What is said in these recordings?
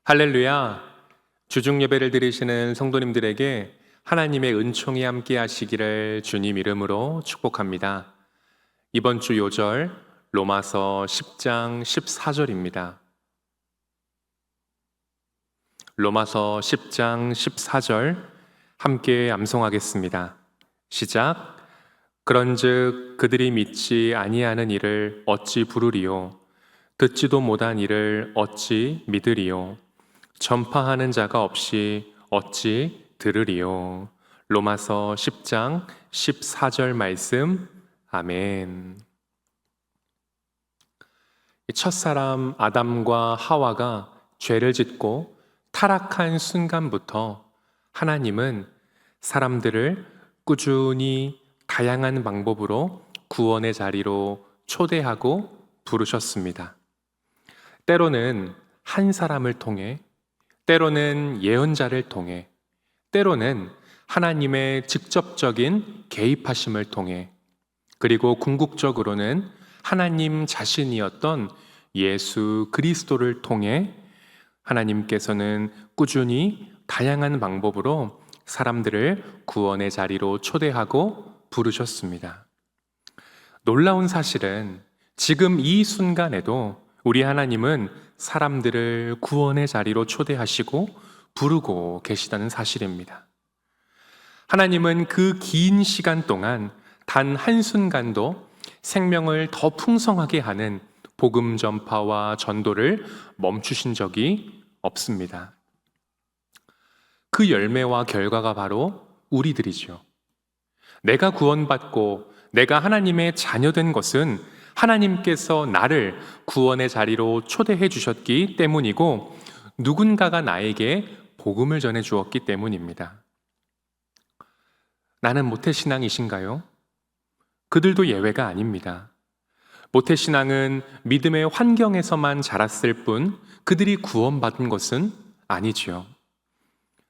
할렐루야! 주중 예배를 드리시는 성도님들에게 하나님의 은총이 함께 하시기를 주님 이름으로 축복합니다. 이번 주 요절 로마서 10장 14절입니다. 로마서 10장 14절 함께 암송하겠습니다. 시작. 그런즉 그들이 믿지 아니하는 이를 어찌 부르리요? 듣지도 못한 이를 어찌 믿으리요? 전파하는 자가 없이 어찌 들으리요? 로마서 10장 14절 말씀. 아멘. 첫사람 아담과 하와가 죄를 짓고 타락한 순간부터 하나님은 사람들을 꾸준히 다양한 방법으로 구원의 자리로 초대하고 부르셨습니다. 때로는 한 사람을 통해, 때로는 예언자를 통해, 때로는 하나님의 직접적인 개입하심을 통해, 그리고 궁극적으로는 하나님 자신이었던 예수 그리스도를 통해 하나님께서는 꾸준히 다양한 방법으로 사람들을 구원의 자리로 초대하고 부르셨습니다. 놀라운 사실은 지금 이 순간에도 우리 하나님은 사람들을 구원의 자리로 초대하시고 부르고 계시다는 사실입니다. 하나님은 그 긴 시간 동안 단 한순간도 생명을 더 풍성하게 하는 복음 전파와 전도를 멈추신 적이 없습니다. 그 열매와 결과가 바로 우리들이죠. 내가 구원받고 내가 하나님의 자녀된 것은 하나님께서 나를 구원의 자리로 초대해 주셨기 때문이고 누군가가 나에게 복음을 전해 주었기 때문입니다. 나는 모태신앙이신가요? 그들도 예외가 아닙니다. 모태신앙은 믿음의 환경에서만 자랐을 뿐 그들이 구원받은 것은 아니지요.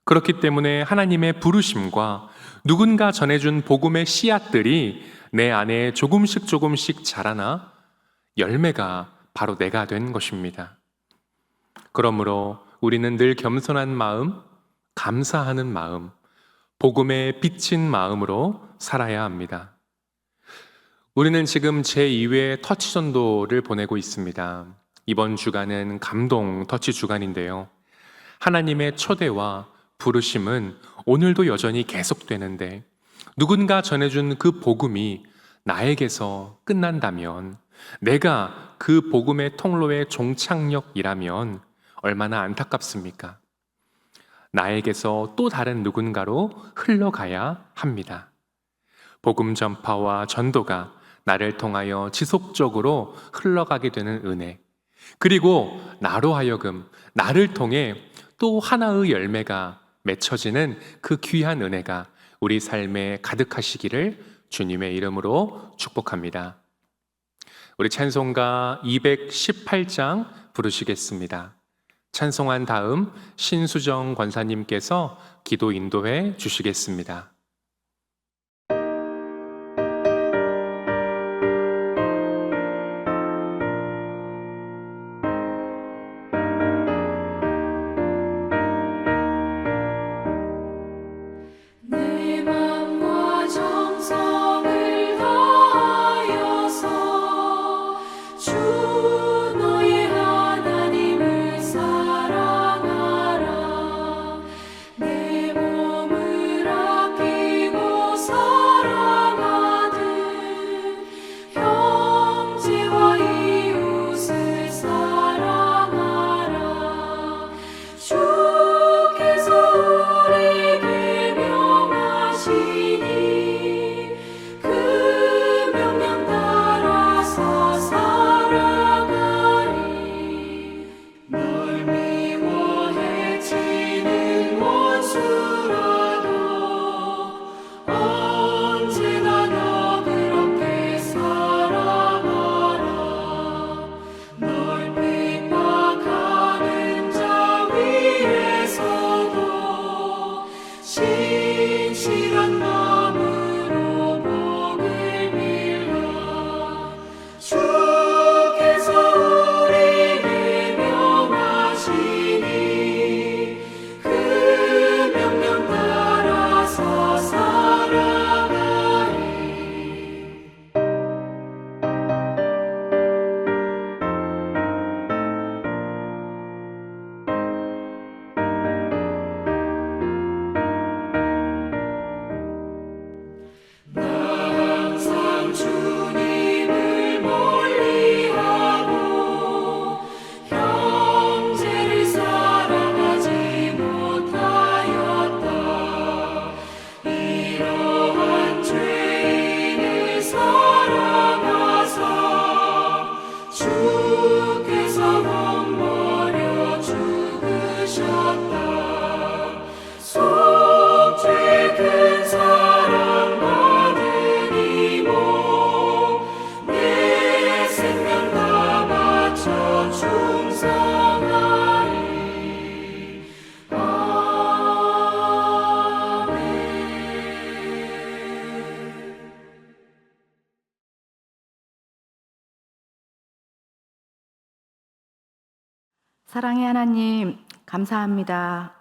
그렇기 때문에 하나님의 부르심과 누군가 전해준 복음의 씨앗들이 내 안에 조금씩 자라나 열매가 바로 내가 된 것입니다. 그러므로 우리는 늘 겸손한 마음, 감사하는 마음, 복음에 비친 마음으로 살아야 합니다. 우리는 지금 제2회 터치 전도를 보내고 있습니다. 이번 주간은 감동 터치 주간인데요. 하나님의 초대와 부르심은 오늘도 여전히 계속되는데 누군가 전해준 그 복음이 나에게서 끝난다면, 내가 그 복음의 통로의 종착역이라면 얼마나 안타깝습니까? 나에게서 또 다른 누군가로 흘러가야 합니다. 복음 전파와 전도가 나를 통하여 지속적으로 흘러가게 되는 은혜, 그리고 나로 하여금 나를 통해 또 하나의 열매가 맺혀지는 그 귀한 은혜가 우리 삶에 가득하시기를 주님의 이름으로 축복합니다. 우리 찬송가 218장 부르시겠습니다. 찬송한 다음 신수정 권사님께서 기도 인도해 주시겠습니다. 내 몸을 아끼 사랑의 하나님, 감사합니다.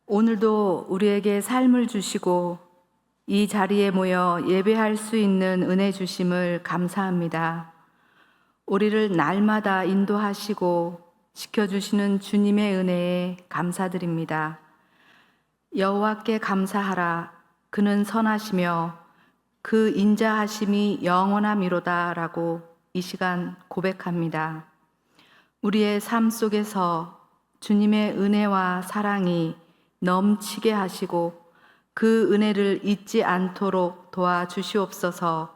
오늘도 우리에게 삶을 주시고 이 자리에 모여 예배할 수 있는 은혜 주심을 감사합니다. 우리를 날마다 인도하시고 지켜주시는 주님의 은혜에 감사드립니다. 여호와께 감사하라. 그는 선하시며 그 인자하심이 영원함이로다라고 이 시간 고백합니다. 우리의 삶 속에서 주님의 은혜와 사랑이 넘치게 하시고 그 은혜를 잊지 않도록 도와주시옵소서.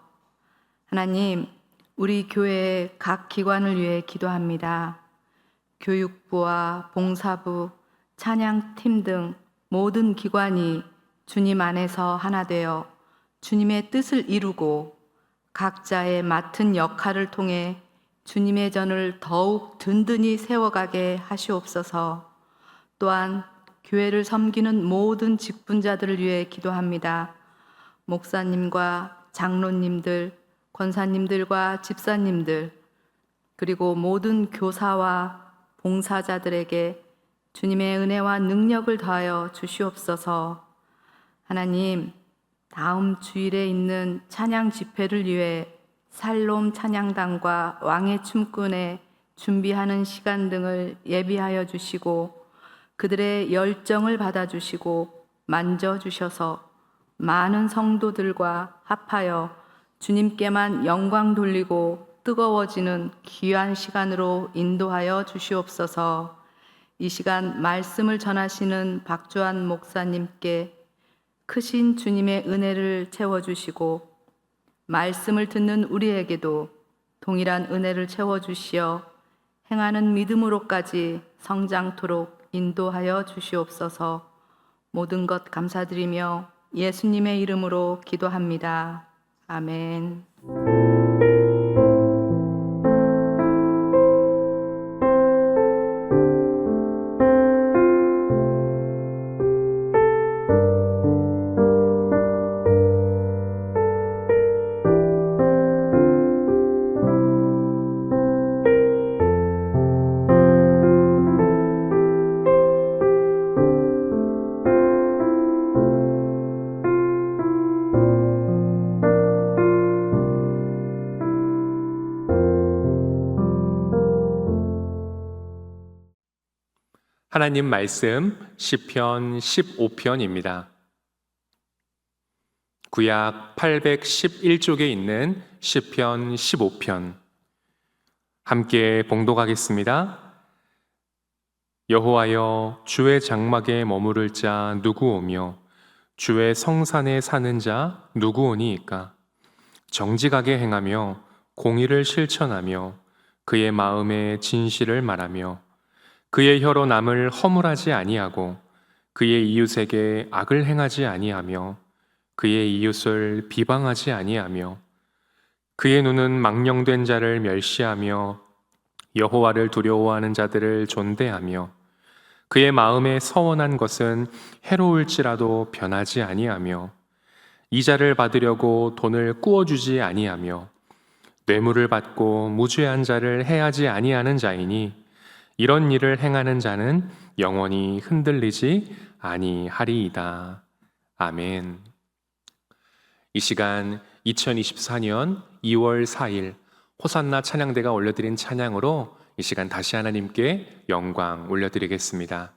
하나님, 우리 교회의 각 기관을 위해 기도합니다. 교육부와 봉사부, 찬양팀 등 모든 기관이 주님 안에서 하나 되어 주님의 뜻을 이루고 각자의 맡은 역할을 통해 주님의 전을 더욱 든든히 세워가게 하시옵소서. 또한 교회를 섬기는 모든 직분자들을 위해 기도합니다. 목사님과 장로님들, 권사님들과 집사님들, 그리고 모든 교사와 봉사자들에게 주님의 은혜와 능력을 더하여 주시옵소서. 하나님, 다음 주일에 있는 찬양 집회를 위해 살롬 찬양단과 왕의 춤꾼에 준비하는 시간 등을 예비하여 주시고 그들의 열정을 받아주시고 만져주셔서 많은 성도들과 합하여 주님께만 영광 돌리고 뜨거워지는 귀한 시간으로 인도하여 주시옵소서. 이 시간 말씀을 전하시는 박주환 목사님께 크신 주님의 은혜를 채워주시고 말씀을 듣는 우리에게도 동일한 은혜를 채워주시어 행하는 믿음으로까지 성장토록 인도하여 주시옵소서. 모든 것 감사드리며 예수님의 이름으로 기도합니다. 아멘. 하나님 말씀 시편 15편입니다. 구약 811쪽에 있는 시편 15편 함께 봉독하겠습니다. 여호와여, 주의 장막에 머무를 자 누구오며 주의 성산에 사는 자 누구오니이까? 정직하게 행하며 공의를 실천하며 그의 마음에 진실을 말하며 그의 혀로 남을 허물하지 아니하고 그의 이웃에게 악을 행하지 아니하며 그의 이웃을 비방하지 아니하며 그의 눈은 망령된 자를 멸시하며 여호와를 두려워하는 자들을 존대하며 그의 마음에 서원한 것은 해로울지라도 변하지 아니하며 이자를 받으려고 돈을 꾸어주지 아니하며 뇌물을 받고 무죄한 자를 해하지 아니하는 자이니 이런 일을 행하는 자는 영원히 흔들리지 아니하리이다. 아멘. 이 시간 2024년 2월 4일 호산나 찬양대가 올려드린 찬양으로 이 시간 다시 하나님께 영광 올려드리겠습니다.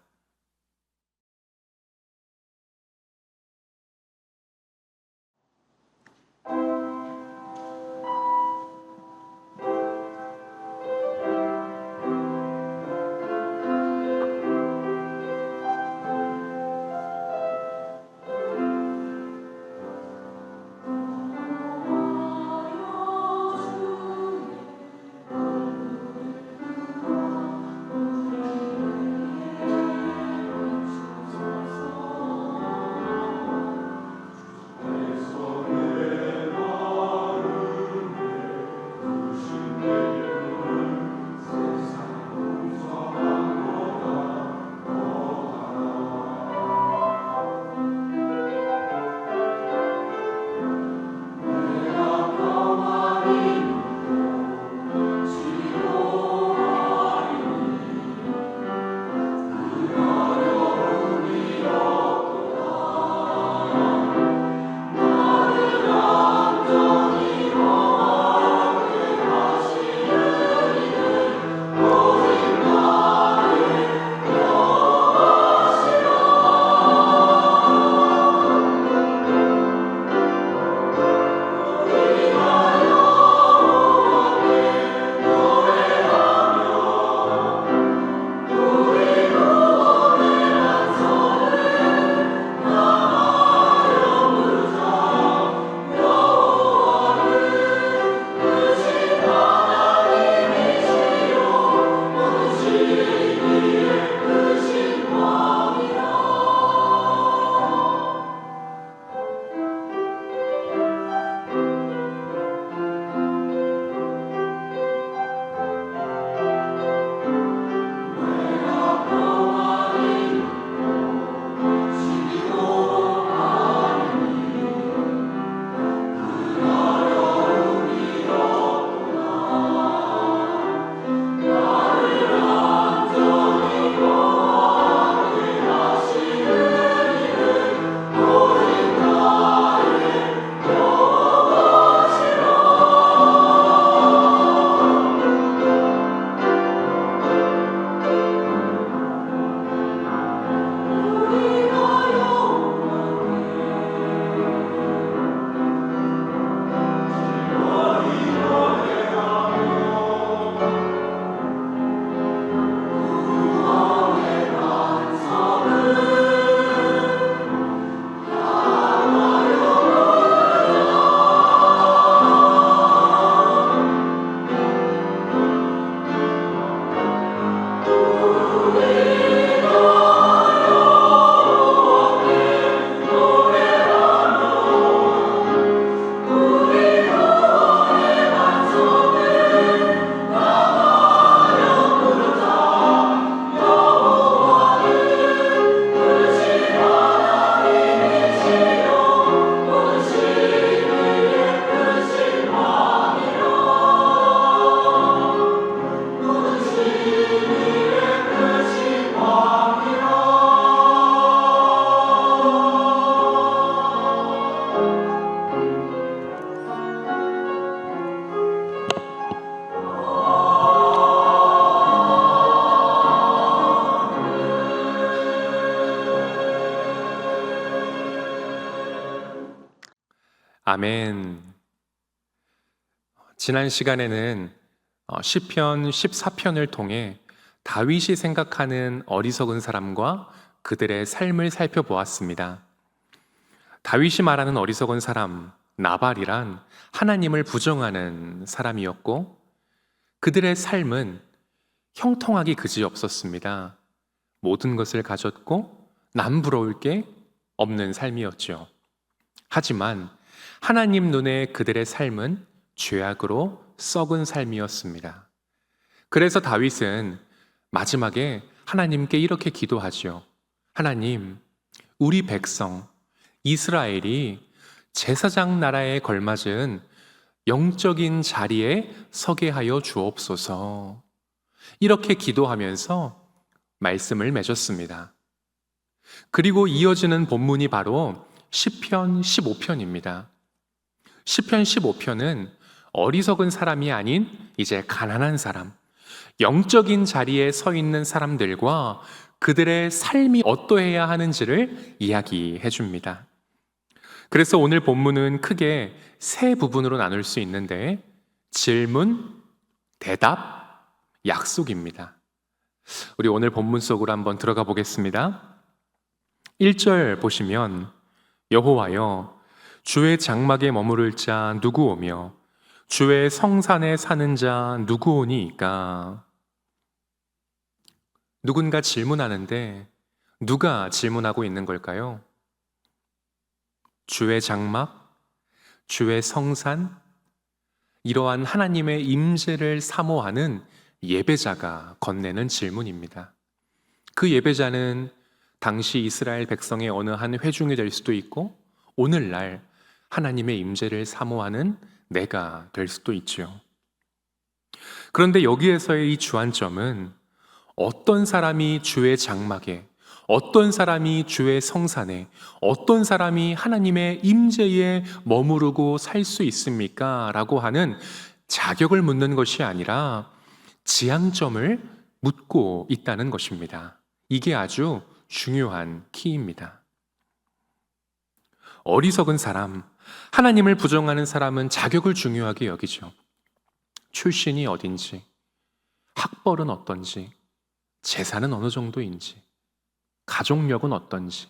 아멘. 지난 시간에는 시편 14편을 통해 다윗이 생각하는 어리석은 사람과 그들의 삶을 살펴보았습니다. 다윗이 말하는 어리석은 사람, 나발이란 하나님을 부정하는 사람이었고, 그들의 삶은 형통하기 그지없었습니다. 모든 것을 가졌고 남부러울 게 없는 삶이었죠. 하지만 하나님 눈에 그들의 삶은 죄악으로 썩은 삶이었습니다. 그래서 다윗은 마지막에 하나님께 이렇게 기도하죠. 하나님, 우리 백성 이스라엘이 제사장 나라에 걸맞은 영적인 자리에 서게 하여 주옵소서. 이렇게 기도하면서 말씀을 맺었습니다. 그리고 이어지는 본문이 바로 시편 15편입니다. 시편 15편은 어리석은 사람이 아닌 이제 가난한 사람, 영적인 자리에 서 있는 사람들과 그들의 삶이 어떠해야 하는지를 이야기해 줍니다. 그래서 오늘 본문은 크게 세 부분으로 나눌 수 있는데, 질문, 대답, 약속입니다. 우리 오늘 본문 속으로 한번 들어가 보겠습니다. 1절 보시면 여호와여, 주의 장막에 머무를 자 누구 오며 주의 성산에 사는 자 누구 오니이까? 누군가 질문하는데 누가 질문하고 있는 걸까요? 주의 장막, 주의 성산, 이러한 하나님의 임재를 사모하는 예배자가 건네는 질문입니다. 그 예배자는 당시 이스라엘 백성의 어느 한 회중이 될 수도 있고, 오늘날 하나님의 임재를 사모하는 내가 될 수도 있죠. 그런데 여기에서의 이 주안점은 어떤 사람이 주의 장막에, 어떤 사람이 주의 성산에, 어떤 사람이 하나님의 임재에 머무르고 살 수 있습니까? 라고 하는 자격을 묻는 것이 아니라 지향점을 묻고 있다는 것입니다. 이게 아주 중요한 키입니다. 어리석은 사람, 하나님을 부정하는 사람은 자격을 중요하게 여기죠. 출신이 어딘지, 학벌은 어떤지, 재산은 어느 정도인지, 가족력은 어떤지,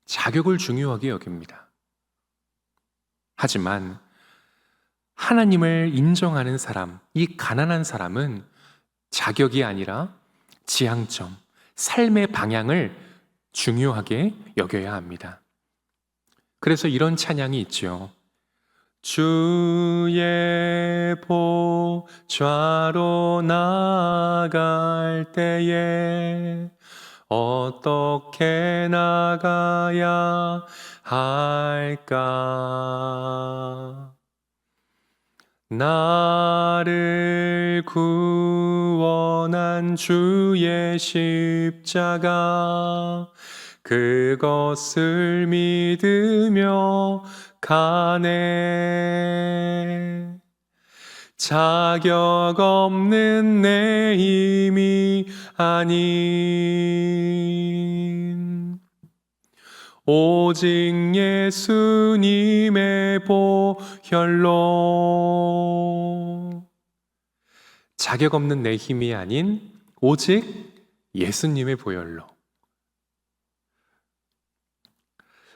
자격을 중요하게 여깁니다. 하지만 하나님을 인정하는 사람, 이 가난한 사람은 자격이 아니라 지향점, 삶의 방향을 중요하게 여겨야 합니다. 그래서 이런 찬양이 있죠. 주의 보좌로 나아갈 때에 어떻게 나가야 할까? 나를 구원한 주의 십자가, 그것을 믿으며 가네. 자격 없는 내 힘이 아닌 오직 예수님의 보혈로, 자격 없는 내 힘이 아닌 오직 예수님의 보혈로.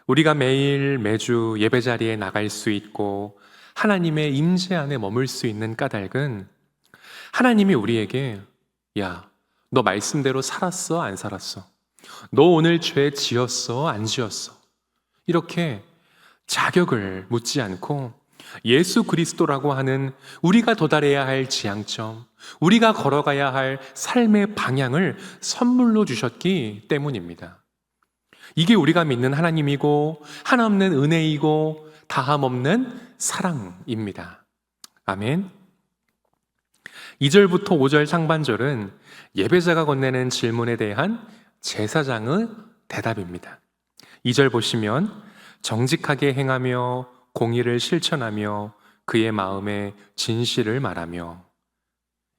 우리가 매일 매주 예배 자리에 나갈 수 있고 하나님의 임재 안에 머물 수 있는 까닭은 하나님이 우리에게 야, 너 말씀대로 살았어? 안 살았어? 너 오늘 죄 지었어? 안 지었어? 이렇게 자격을 묻지 않고 예수 그리스도라고 하는 우리가 도달해야 할 지향점, 우리가 걸어가야 할 삶의 방향을 선물로 주셨기 때문입니다. 이게 우리가 믿는 하나님이고 한없는 은혜이고 다함없는 사랑입니다. 아멘. 2절부터 5절 상반절은 예배자가 건네는 질문에 대한 제사장의 대답입니다. 2절 보시면 정직하게 행하며 공의를 실천하며 그의 마음에 진실을 말하며,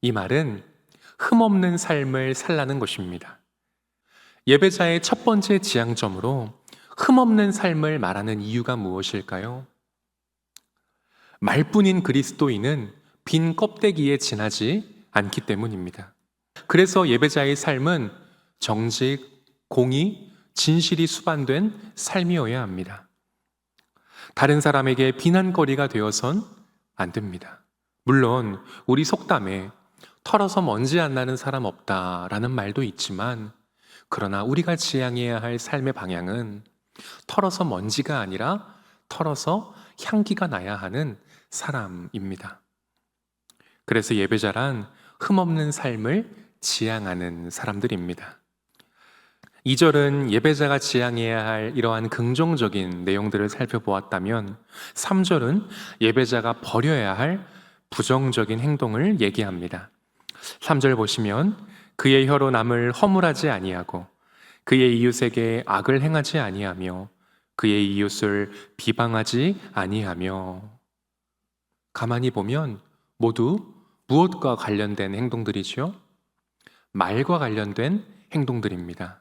이 말은 흠없는 삶을 살라는 것입니다. 예배자의 첫 번째 지향점으로 흠없는 삶을 말하는 이유가 무엇일까요? 말뿐인 그리스도인은 빈 껍데기에 지나지 않기 때문입니다. 그래서 예배자의 삶은 정직, 공의, 진실이 수반된 삶이어야 합니다. 다른 사람에게 비난거리가 되어선 안 됩니다. 물론 우리 속담에 털어서 먼지 안 나는 사람 없다라는 말도 있지만, 그러나 우리가 지향해야 할 삶의 방향은 털어서 먼지가 아니라 털어서 향기가 나야 하는 사람입니다. 그래서 예배자란 흠없는 삶을 지향하는 사람들입니다. 2절은 예배자가 지향해야 할 이러한 긍정적인 내용들을 살펴보았다면, 3절은 예배자가 버려야 할 부정적인 행동을 얘기합니다. 3절 보시면 그의 혀로 남을 허물하지 아니하고 그의 이웃에게 악을 행하지 아니하며 그의 이웃을 비방하지 아니하며. 가만히 보면 모두 무엇과 관련된 행동들이죠? 말과 관련된 행동들입니다.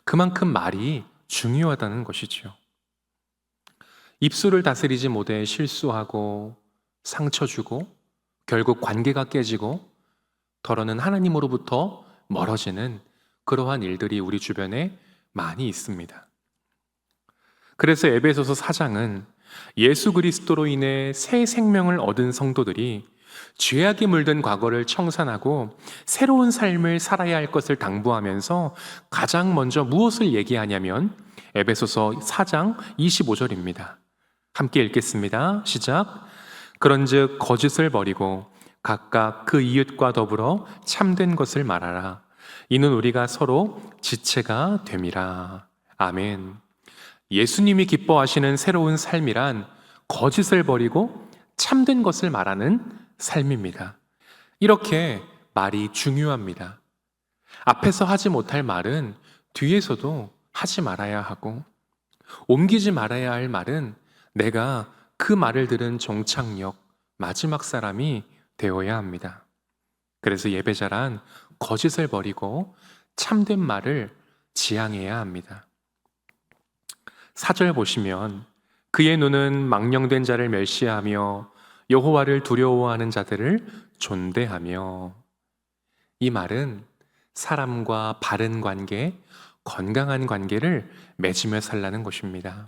그만큼 말이 중요하다는 것이죠. 입술을 다스리지 못해 실수하고 상처 주고 결국 관계가 깨지고 더러는 하나님으로부터 멀어지는 그러한 일들이 우리 주변에 많이 있습니다. 그래서 에베소서 4장은 예수 그리스도로 인해 새 생명을 얻은 성도들이 죄악에 물든 과거를 청산하고 새로운 삶을 살아야 할 것을 당부하면서 가장 먼저 무엇을 얘기하냐면 에베소서 4장 25절입니다. 함께 읽겠습니다. 시작. 그런즉 거짓을 버리고 각각 그 이웃과 더불어 참된 것을 말하라. 이는 우리가 서로 지체가 됨이라. 아멘. 예수님이 기뻐하시는 새로운 삶이란 거짓을 버리고 참된 것을 말하는 삶입니다. 이렇게 말이 중요합니다. 앞에서 하지 못할 말은 뒤에서도 하지 말아야 하고, 옮기지 말아야 할 말은 내가 그 말을 들은 종착역, 마지막 사람이 되어야 합니다. 그래서 예배자란 거짓을 버리고 참된 말을 지향해야 합니다. 4절 보시면 그의 눈은 망령된 자를 멸시하며 여호와를 두려워하는 자들을 존대하며. 이 말은 사람과 바른 관계, 건강한 관계를 맺으며 살라는 것입니다.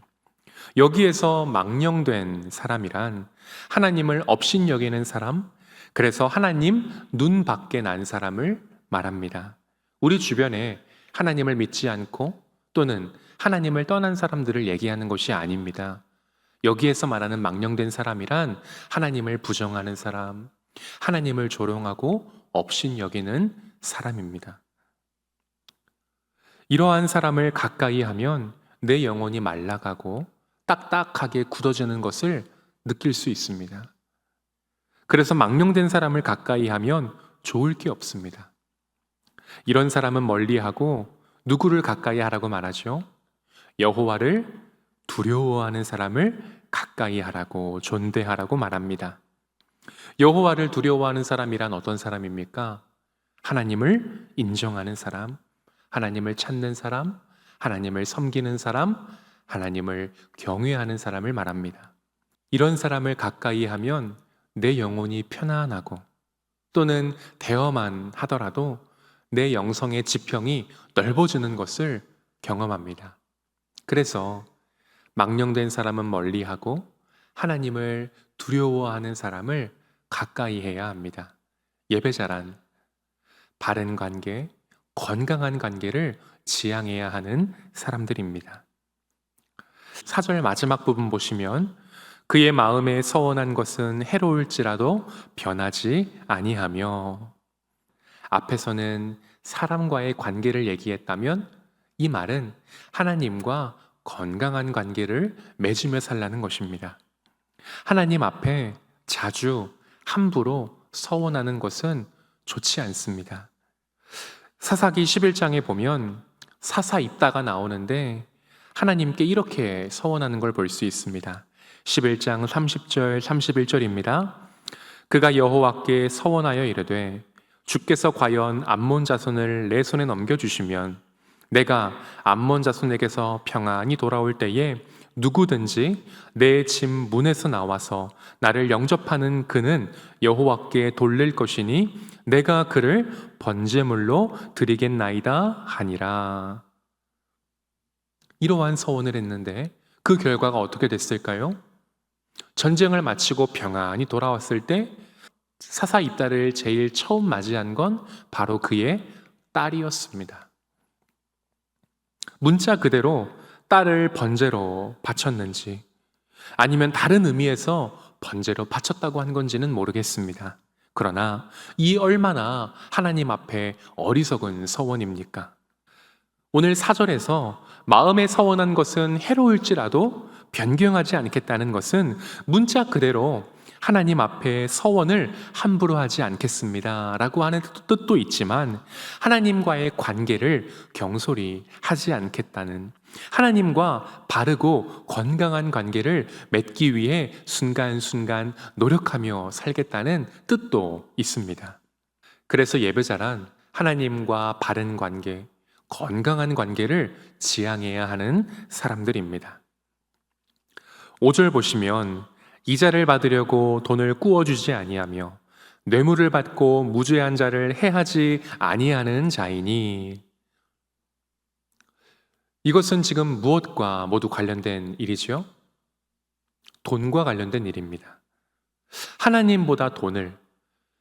여기에서 망령된 사람이란 하나님을 업신여기는 사람, 그래서 하나님 눈 밖에 난 사람을 말합니다. 우리 주변에 하나님을 믿지 않고 또는 하나님을 떠난 사람들을 얘기하는 것이 아닙니다. 여기에서 말하는 망령된 사람이란 하나님을 부정하는 사람, 하나님을 조롱하고 업신여기는 사람입니다. 이러한 사람을 가까이 하면 내 영혼이 말라가고 딱딱하게 굳어지는 것을 느낄 수 있습니다. 그래서 망령된 사람을 가까이 하면 좋을 게 없습니다. 이런 사람은 멀리하고 누구를 가까이 하라고 말하죠? 여호와를 두려워하는 사람을 가까이 하라고, 존대하라고 말합니다. 여호와를 두려워하는 사람이란 어떤 사람입니까? 하나님을 인정하는 사람, 하나님을 찾는 사람, 하나님을 섬기는 사람, 하나님을 경외하는 사람을 말합니다. 이런 사람을 가까이 하면 내 영혼이 편안하고 또는 대화만 하더라도 내 영성의 지평이 넓어지는 것을 경험합니다. 그래서 망령된 사람은 멀리하고 하나님을 두려워하는 사람을 가까이 해야 합니다. 예배자란 바른 관계, 건강한 관계를 지향해야 하는 사람들입니다. 4절 마지막 부분 보시면 그의 마음에 서원한 것은 해로울지라도 변하지 아니하며. 앞에서는 사람과의 관계를 얘기했다면 이 말은 하나님과 건강한 관계를 맺으며 살라는 것입니다. 하나님 앞에 자주 함부로 서원하는 것은 좋지 않습니다. 사사기 11장에 보면 사사 입다가 나오는데 하나님께 이렇게 서원하는 걸 볼 수 있습니다. 11장 30절 31절입니다. 그가 여호와께 서원하여 이르되 주께서 과연 암몬 자손을 내 손에 넘겨주시면 내가 암몬 자손에게서 평안히 돌아올 때에 누구든지 내 집 문에서 나와서 나를 영접하는 그는 여호와께 돌릴 것이니 내가 그를 번제물로 드리겠나이다 하니라. 이러한 서원을 했는데 그 결과가 어떻게 됐을까요? 전쟁을 마치고 평안히 돌아왔을 때 사사 입다를 제일 처음 맞이한 건 바로 그의 딸이었습니다. 문자 그대로 딸을 번제로 바쳤는지 아니면 다른 의미에서 번제로 바쳤다고 한 건지는 모르겠습니다. 그러나 이 얼마나 하나님 앞에 어리석은 서원입니까? 오늘 4절에서 마음에 서원한 것은 해로울지라도 변경하지 않겠다는 것은 문자 그대로 하나님 앞에 서원을 함부로 하지 않겠습니다 라고 하는 뜻도 있지만 하나님과의 관계를 경솔히 하지 않겠다는, 하나님과 바르고 건강한 관계를 맺기 위해 순간순간 노력하며 살겠다는 뜻도 있습니다. 그래서 예배자란 하나님과 바른 관계, 건강한 관계를 지향해야 하는 사람들입니다. 5절 보시면 이자를 받으려고 돈을 꾸어주지 아니하며 뇌물을 받고 무죄한 자를 해하지 아니하는 자이니, 이것은 지금 무엇과 모두 관련된 일이죠? 돈과 관련된 일입니다. 하나님보다 돈을,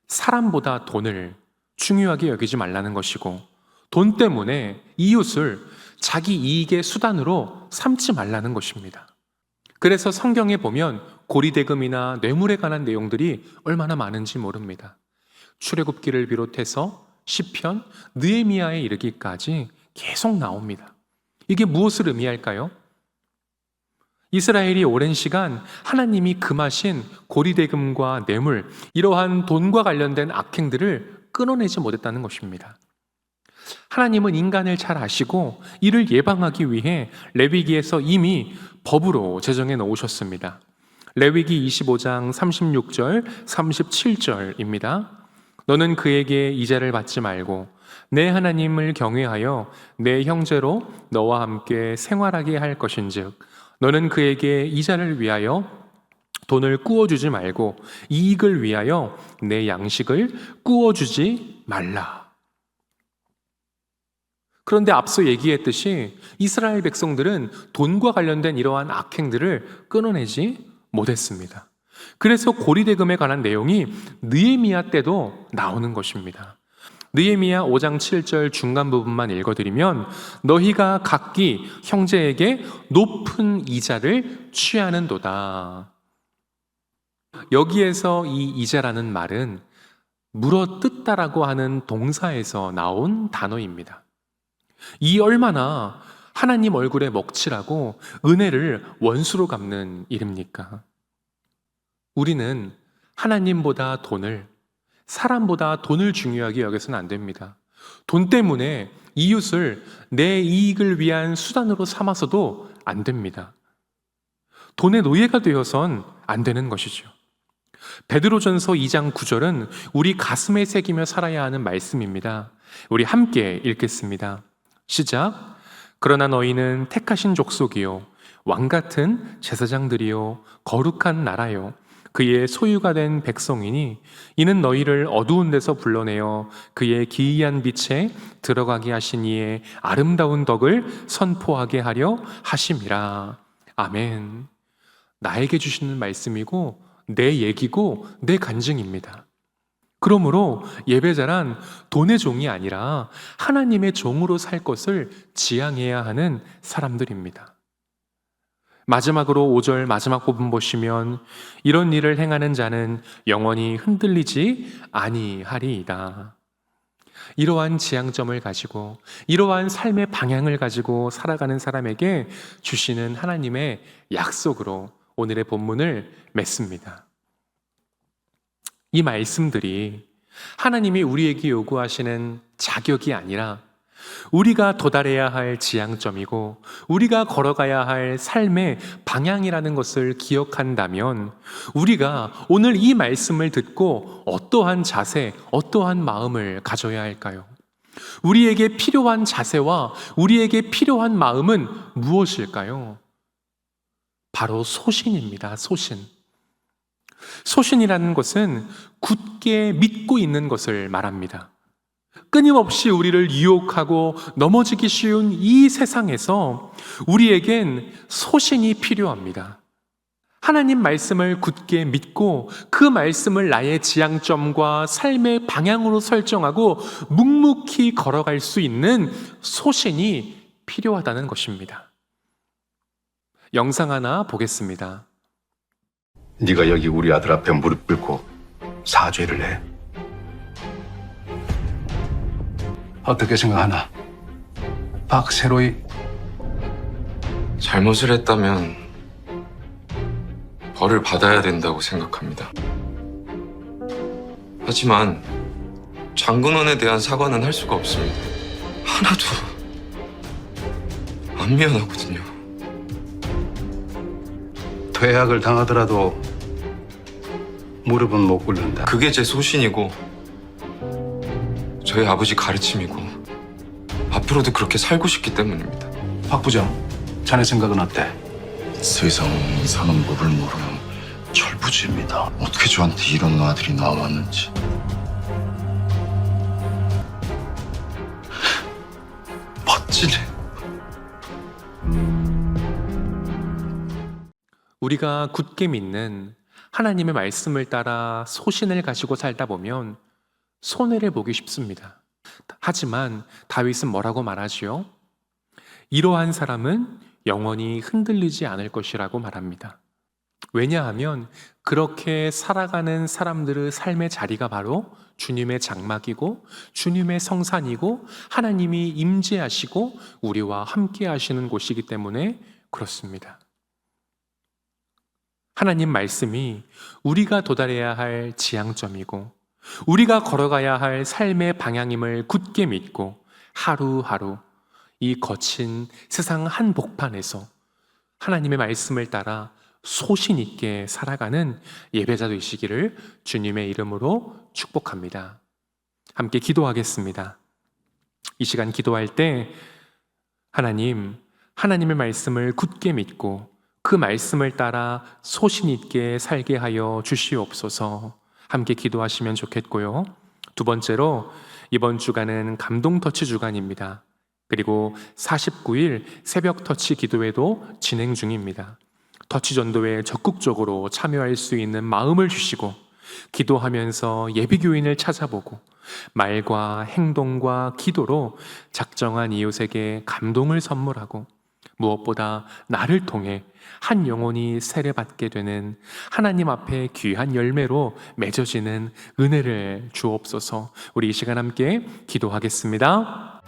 사람보다 돈을 중요하게 여기지 말라는 것이고, 돈 때문에 이웃을 자기 이익의 수단으로 삼지 말라는 것입니다. 그래서 성경에 보면 고리대금이나 뇌물에 관한 내용들이 얼마나 많은지 모릅니다. 출애굽기를 비롯해서 시편, 느헤미야에 이르기까지 계속 나옵니다. 이게 무엇을 의미할까요? 이스라엘이 오랜 시간 하나님이 금하신 고리대금과 뇌물, 이러한 돈과 관련된 악행들을 끊어내지 못했다는 것입니다. 하나님은 인간을 잘 아시고 이를 예방하기 위해 레위기에서 이미 법으로 제정해 놓으셨습니다. 레위기 25장 36절, 37절입니다. 너는 그에게 이자를 받지 말고 내 하나님을 경외하여 내 형제로 너와 함께 생활하게 할 것인즉 너는 그에게 이자를 위하여 돈을 꾸어주지 말고 이익을 위하여 내 양식을 꾸어주지 말라. 그런데 앞서 얘기했듯이 이스라엘 백성들은 돈과 관련된 이러한 악행들을 끊어내지 못했습니다. 그래서 고리대금에 관한 내용이 느헤미야 때도 나오는 것입니다. 느헤미야 5장 7절 중간 부분만 읽어드리면 너희가 각기 형제에게 높은 이자를 취하는도다. 여기에서 이 이자라는 말은 물어뜯다라고 하는 동사에서 나온 단어입니다. 이 얼마나 하나님 얼굴에 먹칠하고 은혜를 원수로 갚는 일입니까? 우리는 하나님보다 돈을, 사람보다 돈을 중요하게 여겨서는 안 됩니다. 돈 때문에 이웃을 내 이익을 위한 수단으로 삼아서도 안 됩니다. 돈의 노예가 되어선 안 되는 것이죠. 베드로전서 2장 9절은 우리 가슴에 새기며 살아야 하는 말씀입니다. 우리 함께 읽겠습니다. 시작. 그러나 너희는 택하신 족속이요 왕같은 제사장들이요 거룩한 나라요 그의 소유가 된 백성이니 이는 너희를 어두운 데서 불러내어 그의 기이한 빛에 들어가게 하신 이의 아름다운 덕을 선포하게 하려 하심이라. 아멘. 나에게 주시는 말씀이고 내 얘기고 내 간증입니다. 그러므로 예배자란 돈의 종이 아니라 하나님의 종으로 살 것을 지향해야 하는 사람들입니다. 마지막으로 5절 마지막 부분 보시면 이런 일을 행하는 자는 영원히 흔들리지 아니하리이다. 이러한 지향점을 가지고 이러한 삶의 방향을 가지고 살아가는 사람에게 주시는 하나님의 약속으로 오늘의 본문을 맺습니다. 이 말씀들이 하나님이 우리에게 요구하시는 자격이 아니라 우리가 도달해야 할 지향점이고 우리가 걸어가야 할 삶의 방향이라는 것을 기억한다면 우리가 오늘 이 말씀을 듣고 어떠한 자세, 어떠한 마음을 가져야 할까요? 우리에게 필요한 자세와 우리에게 필요한 마음은 무엇일까요? 바로 소신입니다. 소신. 소신이라는 것은 굳게 믿고 있는 것을 말합니다. 끊임없이 우리를 유혹하고 넘어지기 쉬운 이 세상에서 우리에겐 소신이 필요합니다. 하나님 말씀을 굳게 믿고 그 말씀을 나의 지향점과 삶의 방향으로 설정하고 묵묵히 걸어갈 수 있는 소신이 필요하다는 것입니다. 영상 하나 보겠습니다. 네가 여기 우리 아들 앞에 무릎 꿇고 사죄를 해. 어떻게 생각하나? 박세로이 잘못을 했다면 벌을 받아야 된다고 생각합니다. 하지만 장근원에 대한 사과는 할 수가 없습니다. 하나도 안 미안하거든요. 퇴학을 당하더라도 무릎은 못 꿇는다. 그게 제 소신이고 저희 아버지 가르침이고 앞으로도 그렇게 살고 싶기 때문입니다. 박 부장, 자네 생각은 어때? 세상 사는 법을 모르는 철부지입니다. 어떻게 저한테 이런 아들이 나왔는지. 멋지네. 우리가 굳게 믿는 하나님의 말씀을 따라 소신을 가지고 살다 보면 손해를 보기 쉽습니다. 하지만 다윗은 뭐라고 말하지요? 이러한 사람은 영원히 흔들리지 않을 것이라고 말합니다. 왜냐하면 그렇게 살아가는 사람들의 삶의 자리가 바로 주님의 장막이고 주님의 성산이고 하나님이 임재하시고 우리와 함께 하시는 곳이기 때문에 그렇습니다. 하나님 말씀이 우리가 도달해야 할 지향점이고 우리가 걸어가야 할 삶의 방향임을 굳게 믿고 하루하루 이 거친 세상 한복판에서 하나님의 말씀을 따라 소신 있게 살아가는 예배자 되시기를 주님의 이름으로 축복합니다. 함께 기도하겠습니다. 이 시간 기도할 때 하나님의 말씀을 굳게 믿고 그 말씀을 따라 소신 있게 살게 하여 주시옵소서. 함께 기도하시면 좋겠고요. 두 번째로 이번 주간은 감동 터치 주간입니다. 그리고 49일 새벽 터치 기도회도 진행 중입니다. 터치 전도에 적극적으로 참여할 수 있는 마음을 주시고 기도하면서 예비교인을 찾아보고 말과 행동과 기도로 작정한 이웃에게 감동을 선물하고 무엇보다 나를 통해 한 영혼이 세례받게 되는 하나님 앞에 귀한 열매로 맺어지는 은혜를 주옵소서. 우리 이 시간 함께 기도하겠습니다.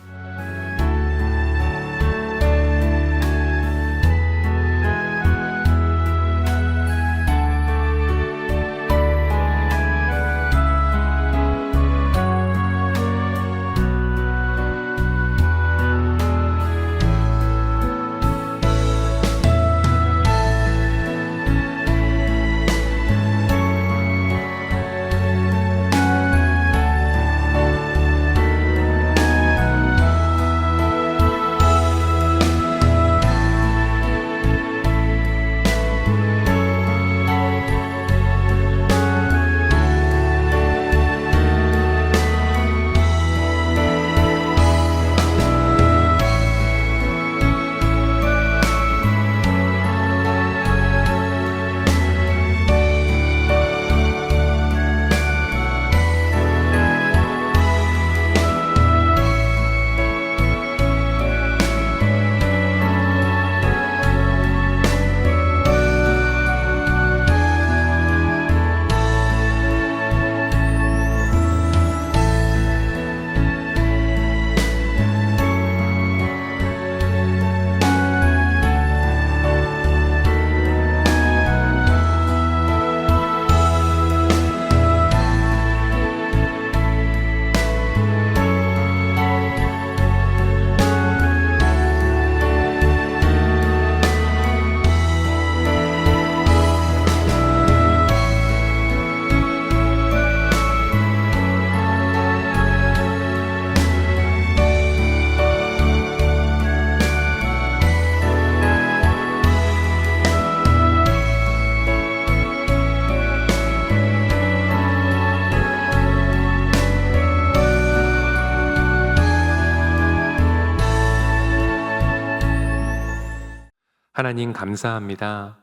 하나님 감사합니다.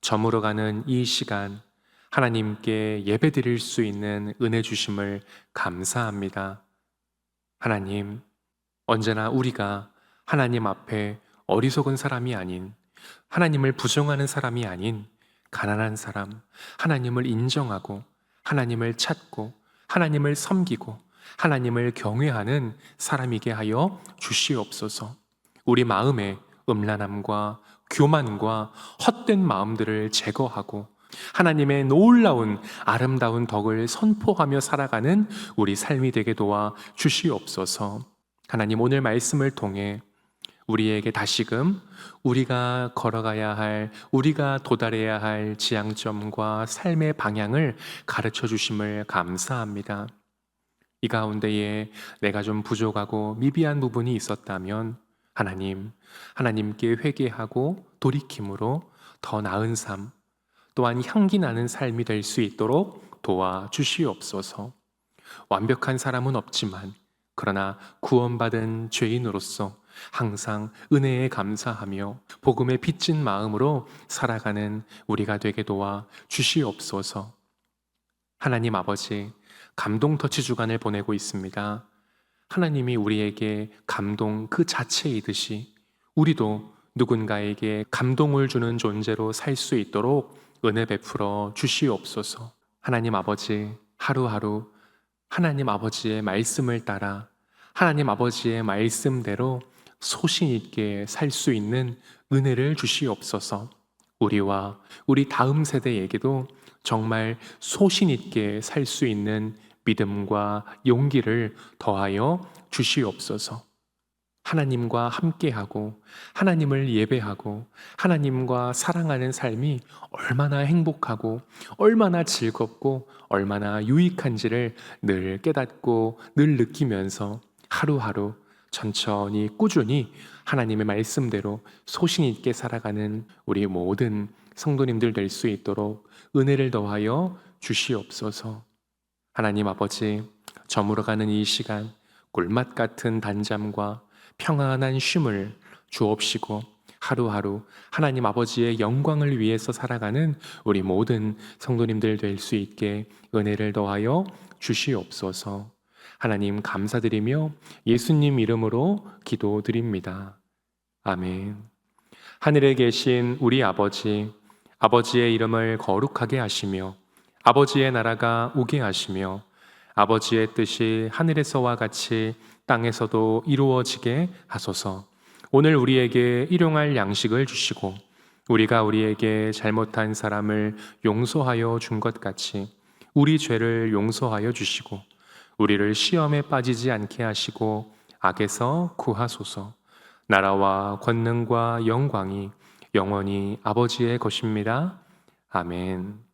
저물어가는 이 시간 하나님께 예배드릴 수 있는 은혜 주심을 감사합니다. 하나님, 언제나 우리가 하나님 앞에 어리석은 사람이 아닌, 하나님을 부정하는 사람이 아닌 가난한 사람, 하나님을 인정하고 하나님을 찾고 하나님을 섬기고 하나님을 경외하는 사람이게 하여 주시옵소서. 우리 마음에 음란함과 교만과 헛된 마음들을 제거하고 하나님의 놀라운 아름다운 덕을 선포하며 살아가는 우리 삶이 되게 도와 주시옵소서. 하나님, 오늘 말씀을 통해 우리에게 다시금 우리가 걸어가야 할, 우리가 도달해야 할 지향점과 삶의 방향을 가르쳐 주심을 감사합니다. 이 가운데에 내가 좀 부족하고 미비한 부분이 있었다면 하나님께 회개하고 돌이킴으로 더 나은 삶, 또한 향기 나는 삶이 될 수 있도록 도와주시옵소서. 완벽한 사람은 없지만 그러나 구원받은 죄인으로서 항상 은혜에 감사하며 복음에 빚진 마음으로 살아가는 우리가 되게 도와 주시옵소서. 하나님 아버지, 감동 터치 주간을 보내고 있습니다. 하나님이 우리에게 감동 그 자체이듯이 우리도 누군가에게 감동을 주는 존재로 살 수 있도록 은혜 베풀어 주시옵소서. 하나님 아버지, 하루하루 하나님 아버지의 말씀을 따라 하나님 아버지의 말씀대로 소신 있게 살 수 있는 은혜를 주시옵소서. 우리와 우리 다음 세대에게도 정말 소신 있게 살 수 있는 믿음과 용기를 더하여 주시옵소서. 하나님과 함께하고 하나님을 예배하고 하나님과 사랑하는 삶이 얼마나 행복하고 얼마나 즐겁고 얼마나 유익한지를 늘 깨닫고 늘 느끼면서 하루하루 천천히 꾸준히 하나님의 말씀대로 소신 있게 살아가는 우리 모든 성도님들 될 수 있도록 은혜를 더하여 주시옵소서. 하나님 아버지, 저물어가는 이 시간 꿀맛 같은 단잠과 평안한 쉼을 주옵시고 하루하루 하나님 아버지의 영광을 위해서 살아가는 우리 모든 성도님들 될 수 있게 은혜를 더하여 주시옵소서. 하나님 감사드리며 예수님 이름으로 기도드립니다. 아멘. 하늘에 계신 우리 아버지, 아버지의 이름을 거룩하게 하시며 아버지의 나라가 오게 하시며 아버지의 뜻이 하늘에서와 같이 땅에서도 이루어지게 하소서. 오늘 우리에게 일용할 양식을 주시고 우리가 우리에게 잘못한 사람을 용서하여 준 것 같이 우리 죄를 용서하여 주시고 우리를 시험에 빠지지 않게 하시고 악에서 구하소서. 나라와 권능과 영광이 영원히 아버지의 것입니다. 아멘.